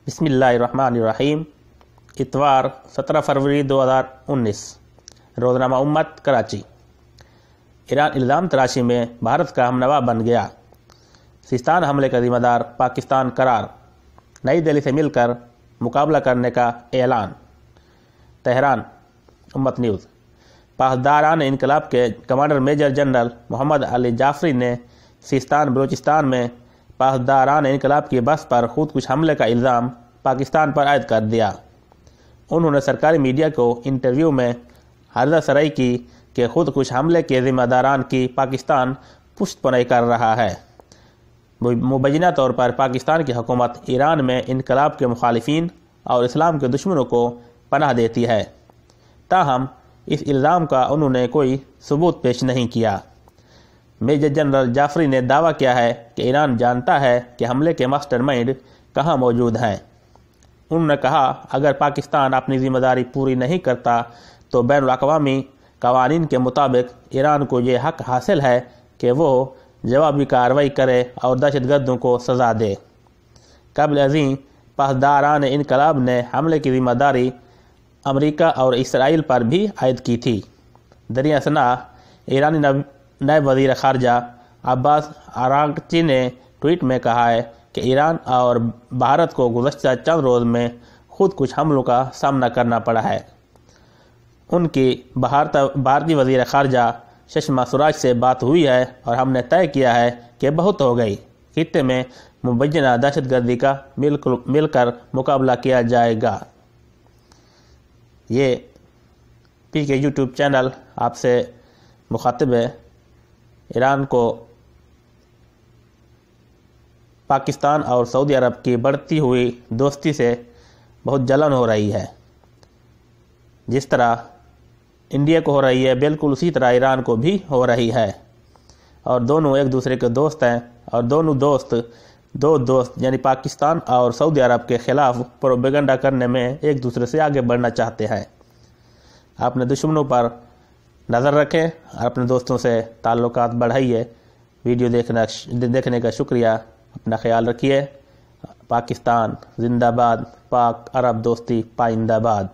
بسم اللہ الرحمن الرحیم۔ اتوار 17 فروری 2019، روزنامہ امت کراچی۔ ایران الزام تراشی میں بھارت کا ہم نوا بن گیا، سیستان حملے کا ذمہ دار پاکستان قرار، نئی دہلی سے مل کر مقابلہ کرنے کا اعلان۔ تہران، امت نیوز۔ پاسداران انقلاب کے کمانڈر میجر جنرل محمد علی جعفری نے سیستان بلوچستان میں پاسداران انقلاب کی بس پر خودکش حملے کا الزام پاکستان پر عائد کر دیا۔ انہوں نے سرکاری میڈیا کو انٹرویو میں عرضہ سرائی کی کہ خودکش حملے کے ذمہ داران کی پاکستان پشت پناہی کر رہا ہے۔ مبینہ طور پر پاکستان کی حکومت ایران میں انقلاب کے مخالفین اور اسلام کے دشمنوں کو پناہ دیتی ہے، تاہم اس الزام کا انہوں نے کوئی ثبوت پیش نہیں کیا۔ میجر جنرل جعفری نے دعویٰ کیا ہے کہ ایران جانتا ہے کہ حملے کے ماسٹر مائنڈ کہاں موجود ہیں۔ انہوں نے کہا، اگر پاکستان اپنی ذمہ داری پوری نہیں کرتا تو بین الاقوامی قوانین کے مطابق ایران کو یہ حق حاصل ہے کہ وہ جوابی کارروائی کرے اور دہشت گردوں کو سزا دے۔ قبل ازیں پاسداران انقلاب نے حملے کی ذمہ داری امریکہ اور اسرائیل پر بھی عائد کی تھی۔ دریا ثنا، ایرانی نائب وزیر خارجہ عباس اراغچی نے ٹویٹ میں کہا ہے کہ ایران اور بھارت کو گزشتہ چند روز میں خودکش حملوں کا سامنا کرنا پڑا ہے۔ ان کی بھارتی وزیر خارجہ سشما سوراج سے بات ہوئی ہے اور ہم نے طے کیا ہے کہ بہت ہو گئی، خطے میں مبینہ دہشت گردی کا مل کر مقابلہ کیا جائے گا۔ یہ پی کے یوٹیوب چینل آپ سے مخاطب ہے۔ ایران کو پاکستان اور سعودی عرب کی بڑھتی ہوئی دوستی سے بہت جلن ہو رہی ہے۔ جس طرح انڈیا کو ہو رہی ہے، بالکل اسی طرح ایران کو بھی ہو رہی ہے، اور دونوں ایک دوسرے کے دوست ہیں، اور دونوں دو دوست یعنی پاکستان اور سعودی عرب کے خلاف پروپیگنڈا کرنے میں ایک دوسرے سے آگے بڑھنا چاہتے ہیں۔ اپنے دشمنوں پر نظر رکھیں اور اپنے دوستوں سے تعلقات بڑھائیے۔ ویڈیو دیکھنے کا شکریہ۔ اپنا خیال رکھیے۔ پاکستان زندہ باد، پاک عرب دوستی پائندہ باد۔